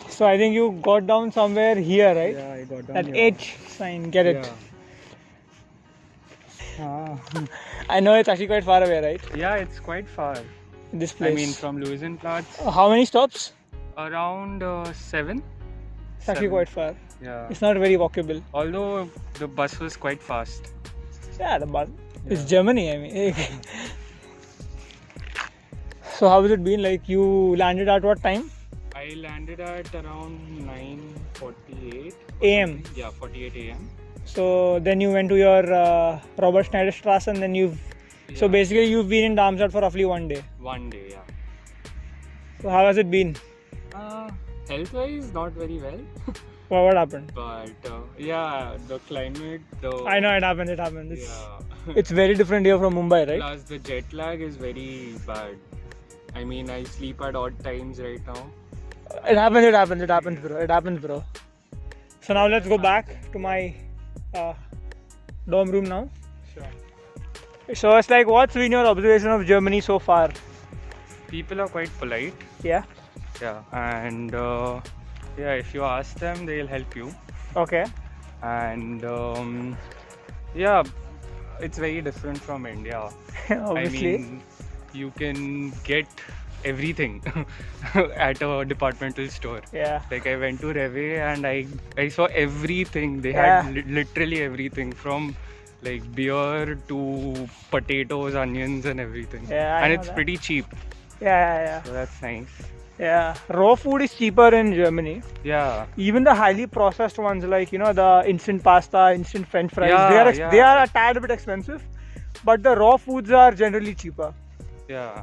So I think you got down somewhere here, right? Yeah, I got down That here. H sign, get it? Yeah. I know it's actually quite far away, right? Yeah, it's quite far. This place. I mean, from Luisenplatz, How many stops? around 7. It's actually 7. quite far. Yeah. It's not very walkable. Although the bus was quite fast. Yeah, the bus. It's Yeah. Germany, I mean. So how has it been? Like, you landed at what time? I landed at around 9:48 AM. Yeah, 48 AM. So then you went to your Robert Schneider Strasse, and then so Yeah. basically you've been in Darmstadt for roughly 1 day. 1 day, yeah. So how has it been? Health-wise, not very well. Well, what happened? But yeah, the climate, I know it happens. It's, yeah. it's very different here from Mumbai, right? Plus the jet lag is very bad. I mean, I sleep at odd times right now. It happens, bro. So now let's go back to my dorm room now. Sure. So it's like, what's been your observation of Germany so far? People are quite polite. Yeah. Yeah. And yeah, if you ask them, they'll help you. Okay. And yeah, it's very different from India. Obviously. I mean, you can get everything at a departmental store. Yeah. Like I went to Rhivu and I saw everything. They Yeah. had literally everything from like beer to potatoes, onions and everything. Yeah, I and know it's that. pretty cheap. Yeah. So that's nice. Yeah. Raw food is cheaper in Germany. Yeah. Even the highly processed ones, like the instant pasta, instant French fries, Yeah, they are a tad bit expensive, but the raw foods are generally cheaper. Yeah.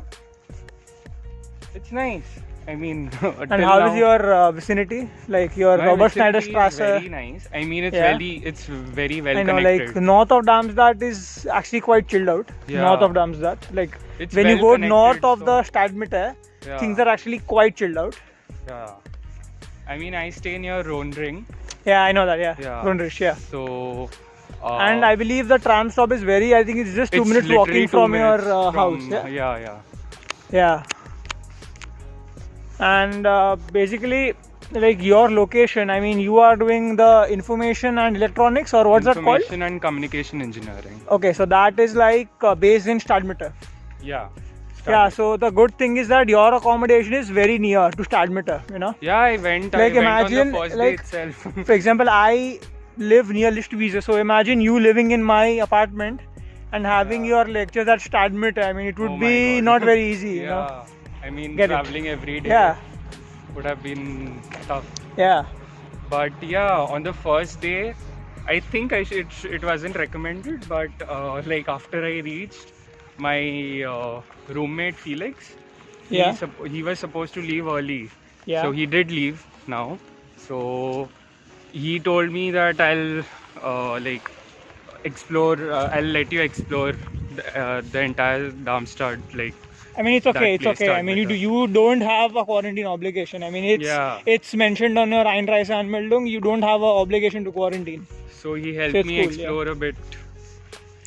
It's nice. I mean, And how is your vicinity? Like your Robert Schneider Strasse? Very nice. I mean, it's very well I know, connected. like north of Darmstadt is actually quite chilled out. Yeah. North of Darmstadt, like It's when you well go connected, north of so- the Stadtmitte, Yeah. things are actually quite chilled out. Yeah. I mean, I stay near Rhondring. Yeah, I know that. Yeah, Yeah. Rundrich, yeah. So. And I believe the tram stop is I think it's just 2 it's minutes literally walking 2 from minutes your from- house. Yeah. Yeah. And basically, like your location, I mean, you are doing the information and electronics, or what's that called? Information and communication engineering. Okay, so that is like based in Stadtmitte. Yeah. Yeah, so the good thing is that your accommodation is very near to Stadtmitte, Yeah, I went Like, on imagine, the first like, day itself. For example, I live near Lichtweise, so imagine you living in my apartment and having your lectures at Stadtmitte. I mean, it would Oh my be God. not very easy, you know. Yeah. I mean, Get it? traveling every day Yeah, would have been tough. yeah. But yeah, on the first day, I think it wasn't recommended, but like after I reached, my roommate Felix, Yeah. he was supposed to leave early. Yeah. So he did leave now. So he told me that I'll like explore, I'll let you explore the entire Darmstadt, like. I mean, it's okay. That place I mean, Stadtmitte. you don't have a quarantine obligation. I mean, it's mentioned on your Einreiseanmeldung. You don't have an obligation to quarantine. So he helped So it's me cool, explore a bit.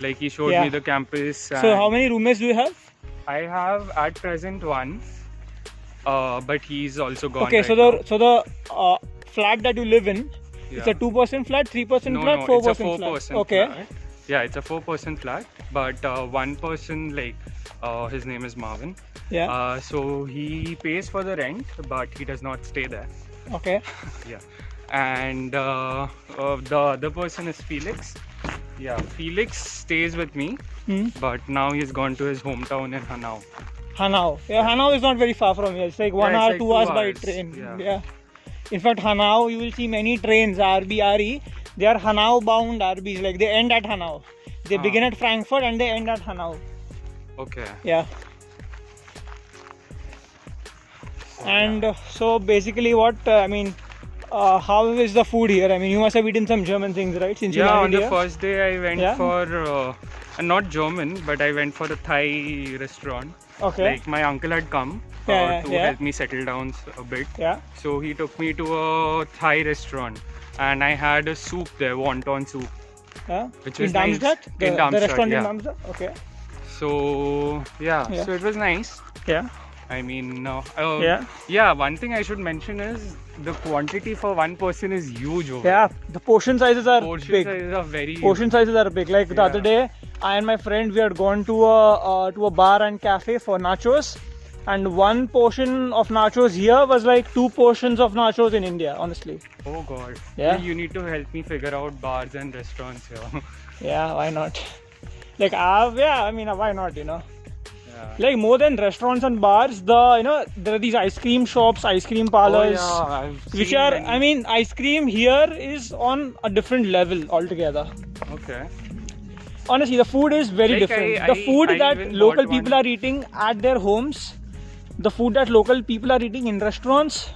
Like he showed Yeah. me the campus. So how many roommates do you have? I have at present one, but he's also gone. Okay, right so the flat that you live in, now. it's a 2-person flat, 3-person no, flat, no, 4-person it's a 4-person flat. Okay. flat. Yeah, it's a 4-person flat, but one person, like his name is Marvin. Yeah. So he pays for the rent, but he does not stay there. Okay. Yeah. And the other person is Felix. Yeah, Felix stays with me, but now he's gone to his hometown in Hanau. Hanau. Yeah, Hanau is not very far from here. It's like 1 it's hour, like 2 2 hours by hours. train. Yeah. In fact, Hanau, you will see many trains, RB, RE. They are Hanau bound RBs. Like they end at Hanau. They begin at Frankfurt and they end at Hanau. Okay. Yeah. And so basically, what how is the food here? I mean, you must have eaten some German things, right? Since you Yeah, on landed the here. first day I went Yeah. for not German, but I went for a Thai restaurant. Okay. Like my uncle had come Yeah, to yeah. help me settle down a bit. Yeah. So he took me to a Thai restaurant, and I had a soup there, wonton soup. Yeah. Which in was nice. Darmstadt? In The Darmstadt, restaurant yeah. in Darmstadt? Okay. So yeah, Yeah. so it was nice. Yeah. I mean, Yeah. one thing I should mention is the quantity for one person is huge over. Yeah, the portion sizes are Portion big. sizes are very Portion sizes are big. Like the other day, I and my friend, we had gone to a bar and cafe for nachos, and one portion of nachos here was like 2 portions of nachos in India. Honestly. Oh God. Yeah. You need to help me figure out bars and restaurants here. Yeah, why not? Like I mean, why not? You know. Yeah. Like more than restaurants and bars, there are these ice cream shops, ice cream parlors, which are, many. I mean, ice cream here is on a different level altogether. Okay. Honestly, the food is very different. The food that local people are eating at their homes, the food that local people are eating in restaurants,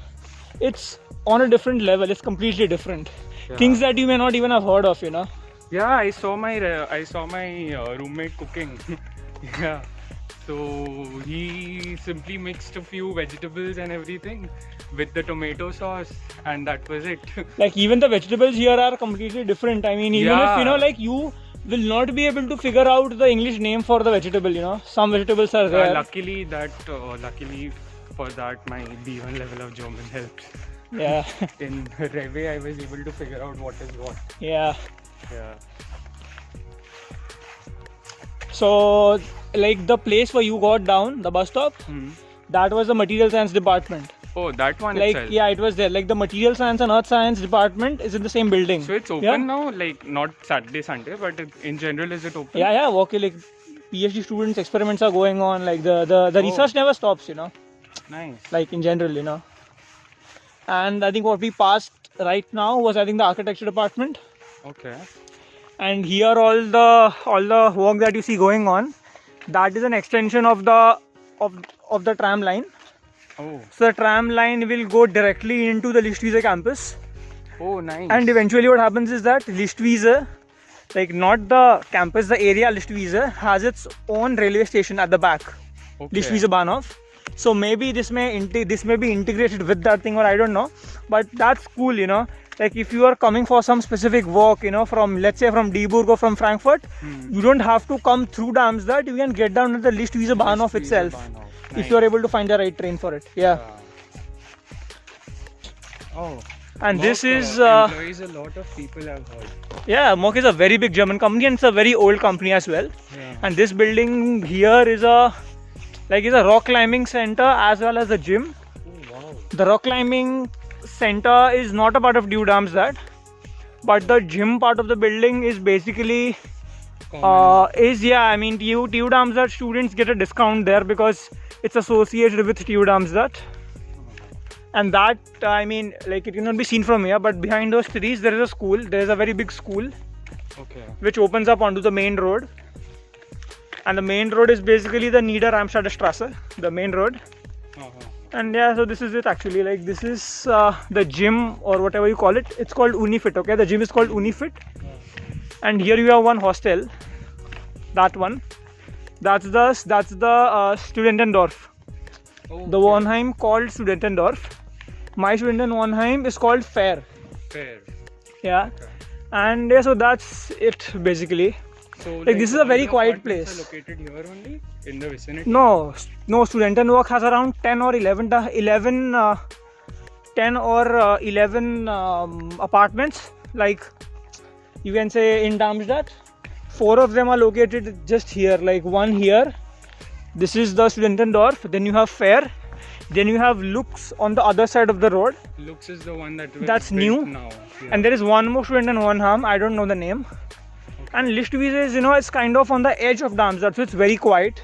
it's on a different level. It's completely different. Yeah. Things that you may not even have heard of, you know. Yeah, I saw my roommate cooking. Yeah. So he simply mixed a few vegetables and everything with the tomato sauce, and that was it. Like even the vegetables here are completely different. I mean, even if like you will not be able to figure out the English name for the vegetable, you know. Some vegetables are rare. Luckily for that, my B1 level of German helped. Yeah. In Rhivu, I was able to figure out what is what. Yeah. Yeah. So, like the place where you got down, the bus stop, that was the material science department. Oh, that one like itself. Yeah, it was there. Like the material science and earth science department is in the same building. So it's open now, like not Saturday, Sunday, but in general, is it open? Yeah. Okay, like PhD students' experiments are going on. Like the research never stops, you know. Nice. Like in general, you know. And I think what we passed right now was, I think, the architecture department. Okay. And here all the work that you see going on, that is an extension of the tram line. Oh. So the tram line will go directly into the Lichtweise campus. Oh, nice. And eventually what happens is that Lichtweise, like not the campus, the area Lichtweise has its own railway station at the back. Okay. Lichtweise Bahnhof. So maybe this may be integrated with that thing, or I don't know. But that's cool, you know. Like if you are coming for some specific walk, you know, from let's say from Dieburg or from Frankfurt, you don't have to come through Darmstadt. You can get down at the Lichtweise Bahnhof itself. If you are able to find the right train for it. Yeah. Oh. And this is employs a lot of people, I've heard. Yeah, Mock is a very big German company, and it's a very old company as well. Yeah. And this building here is a rock climbing center as well as a gym. Oh, wow. The rock climbing center is not a part of TU Darmstadt, but the gym part of the building is basically I mean TU Darmstadt students get a discount there because it's associated with TU Darmstadt. And that, I mean, like it cannot be seen from here, but behind those trees there is a school. There is a very big school. Okay. Which opens up onto the main road. And the main road is basically the Nieder Ramstädter Strasse, the main road. And yeah, so this is it actually. Like this is the gym or whatever you call it. It's called Unifit, okay? The gym is called Unifit. And here you have one hostel. That one. That's the Studentendorf. Oh, the Wohnheim called Studentendorf. My Studenten Wohnheim is called Fair. Fair. Yeah. Okay. And yeah, so that's it basically. So like this is a very quiet place. Are located here only in the vicinity? No, Studentenwerk has around 10 or 11 apartments. Like you can say in Darmstadt, 4 of them are located just here. Like one here. This is the Studentendorf. Then you have Fair. Then you have Lux on the other side of the road. Lux is the one that's new. Now. Yeah. And there is one more Studenten Wohnheim. I don't know the name. Okay. And Lichtweise is, it's kind of on the edge of Darmstadt, so it's very quiet.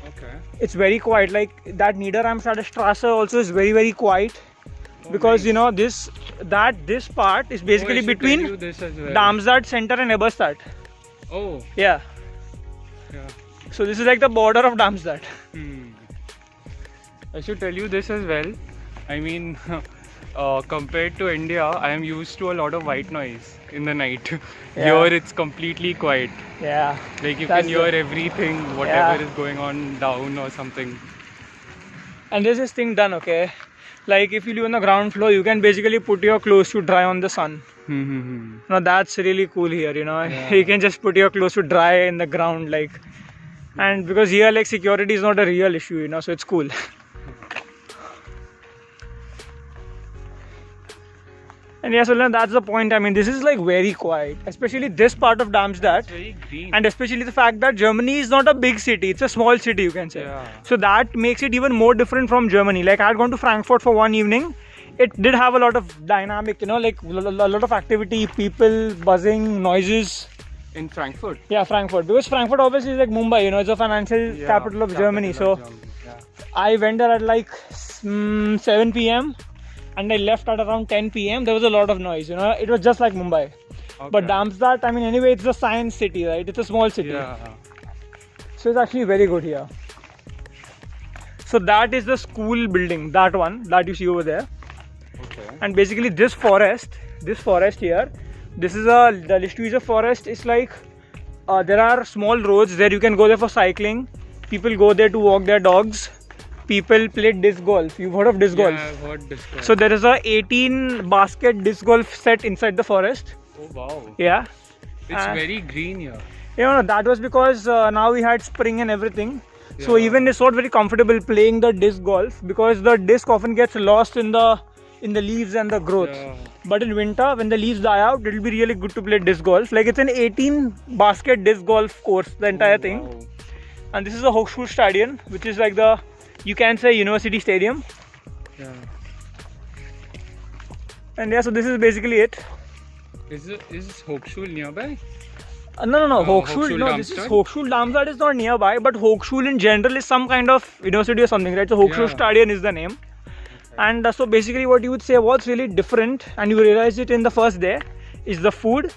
Okay. It's very quiet. Like that Nieder Ramstädter Strasse also is very, very quiet. Because nice. This part is basically between Darmstadt center and Eberstadt. Oh. Yeah. Yeah. So this is like the border of Darmstadt. I should tell you this as well. I mean, compared to India, I am used to a lot of white noise in the night. Yeah. Here it's completely quiet. Yeah. Like you can hear everything, whatever is going on down or something. And there's this thing done, okay? Like if you live on the ground floor, you can basically put your clothes to dry on the sun. Now that's really cool here, Yeah. You can just put your clothes to dry in the ground, like. And because here, like, security is not a real issue, so it's cool. And yeah, so that's the point. I mean, this is like very quiet, especially this part of Darmstadt. It's very green. And especially the fact that Germany is not a big city, it's a small city, you can say. Yeah. So that makes it even more different from Germany. Like I had gone to Frankfurt for one evening. It did have a lot of dynamic, like a lot of activity, people, buzzing, noises. In Frankfurt? Yeah, Frankfurt. Because Frankfurt obviously is like Mumbai, it's a financial capital of Germany. So I went there at like 7 p.m. and I left at around 10 p.m. There was a lot of noise, it was just like Mumbai. Okay. But Darmstadt, I mean, anyway, it's a science city, right? It's a small city. Yeah. So it's actually very good here. So that is the school building, that one that you see over there. Okay. And basically this forest here, this is the Lichtweise forest. It's like there are small roads there. You can go there for cycling. People go there to walk their dogs. People play disc golf. You've heard of disc golf? Yeah, I've heard disc golf. So there is a 18 basket disc golf set inside the forest. Oh wow. Yeah. It's very green here. That was because now we had spring and everything. Yeah. So even it's not very comfortable playing the disc golf because the disc often gets lost in the leaves and the growth. Yeah. But in winter, when the leaves die out, it'll be really good to play disc golf. Like it's an 18 basket disc golf course, the entire thing. Wow. And this is the Hochschulstadion, which is like you can say university stadium. Yeah. And yeah, so this is basically it. Is Hochschul nearby? No. Hochschul No, this is Hochschul Darmstadt is not nearby, but Hochschul in general is some kind of university or something, right? So Hochschulstadion is the name. Okay. And so basically what you would say what's really different, and you realize it in the first day, is the food.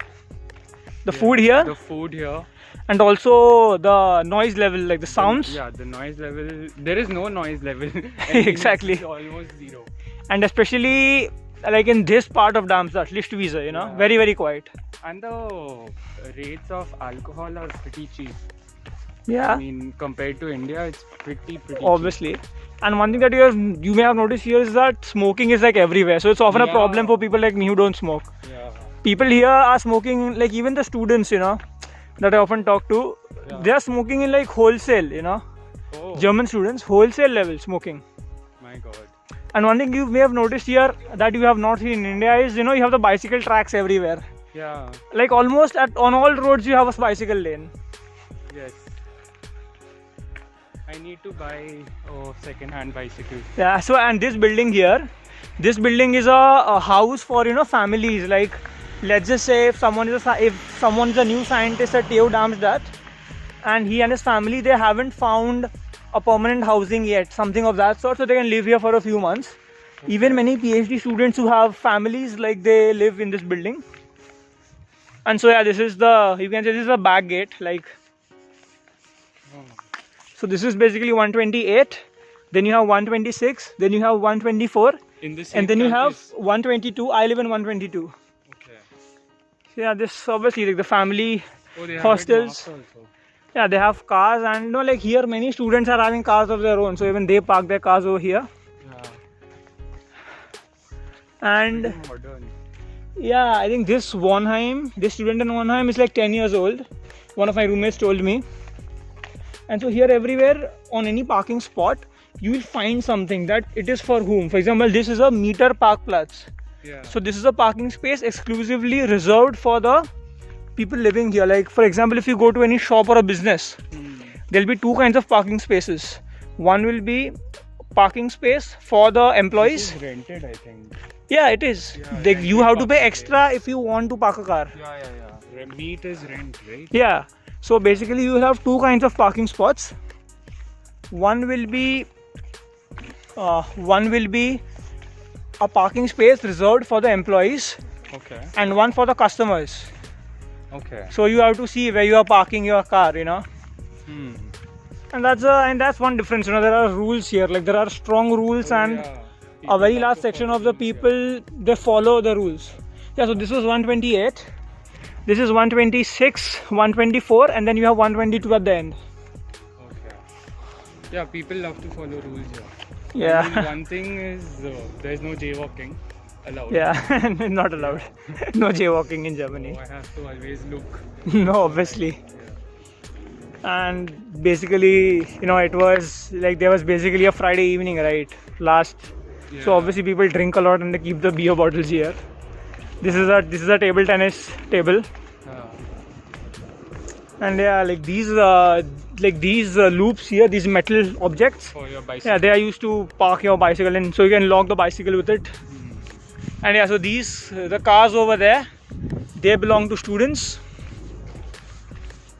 The food here. The food here. And also the noise level, like the sounds. The noise level. There is no noise level. Exactly. It's almost zero. And especially like in this part of Darmstadt, Lichtweise, very, very quiet. And the rates of alcohol are pretty cheap. Yeah. I mean, compared to India, it's pretty obviously. And one thing that you may have noticed here is that smoking is like everywhere. So it's often a problem for people like me who don't smoke. Yeah. People here are smoking, like even the students, that I often talk to, they are smoking in like wholesale, Oh. German students, wholesale level smoking. My God. And one thing you may have noticed here that you have not seen in India is, you have the bicycle tracks everywhere. Yeah. Like almost on all roads you have a bicycle lane. Yes. I need to buy a second-hand bicycle. Yeah, so and this building here, is a house for, families. Like, let's just say if someone is a new scientist at TU Darmstadt and he and his family, they haven't found a permanent housing yet, something of that sort, so they can live here for a few months. Okay. Even many PhD students who have families, like they live in this building. And so this is you can say this is a back gate, like. So this is basically 128, then you have 126, then you have 124, and then you have 122. I live in 122. Okay. So yeah, this obviously like the family hostels. Yeah, they have cars, and like here many students are having cars of their own, so even they park their cars over here. Yeah. And yeah, I think this student in Wonheim is like 10 years old. One of my roommates told me. And so here everywhere on any parking spot, you will find something that it is for whom. For example, this is a meter Parkplatz. Yeah. So this is a parking space exclusively reserved for the people living here. Like for example, if you go to any shop or a business, there'll be two kinds of parking spaces. One will be parking space for the employees. This is rented, I think. Yeah, it is. Yeah, you have to pay extra if you want to park a car. Yeah. Meet is rent, right? Yeah. So basically you will have two kinds of parking spots. One will be a parking space reserved for the employees. Okay. And one for the customers. Okay. So you have to see where you are parking your car, And that's one difference. There are rules here. Like there are strong rules, and a very large section of the people, they follow the rules. Yeah. So this was 128. This is 126, 124, and then you have 122 at the end. Okay. Yeah, people love to follow rules here. Yeah. I mean, one thing is there's no jaywalking allowed. Yeah, not allowed. No jaywalking in Germany. So I have to always look. No, obviously. Yeah. And basically, it was like there was basically a Friday evening, right? So obviously people drink a lot and they keep the beer bottles here. This is a table tennis table. And yeah, like these loops here, these metal objects. For your bicycle. Yeah, they are used to park your bicycle, and so you can lock the bicycle with it. And yeah, so these the cars over there, they belong to students.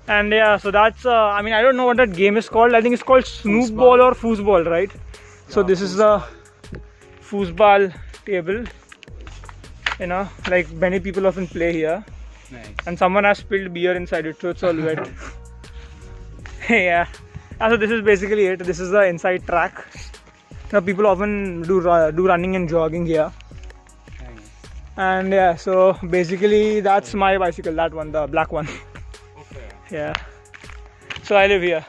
And yeah, so that's I mean, I don't know what that game is called. I think it's called Snoop Ball or Foosball, right? So this is the foosball table. You know, like many people often play here. Nice. And someone has spilled beer inside it, so it's all wet. Yeah. So this is basically it. This is the inside track. Now people often do running and jogging here. Nice. And yeah, so basically that's my bicycle, that one, the black one. Okay. Yeah. So I live here.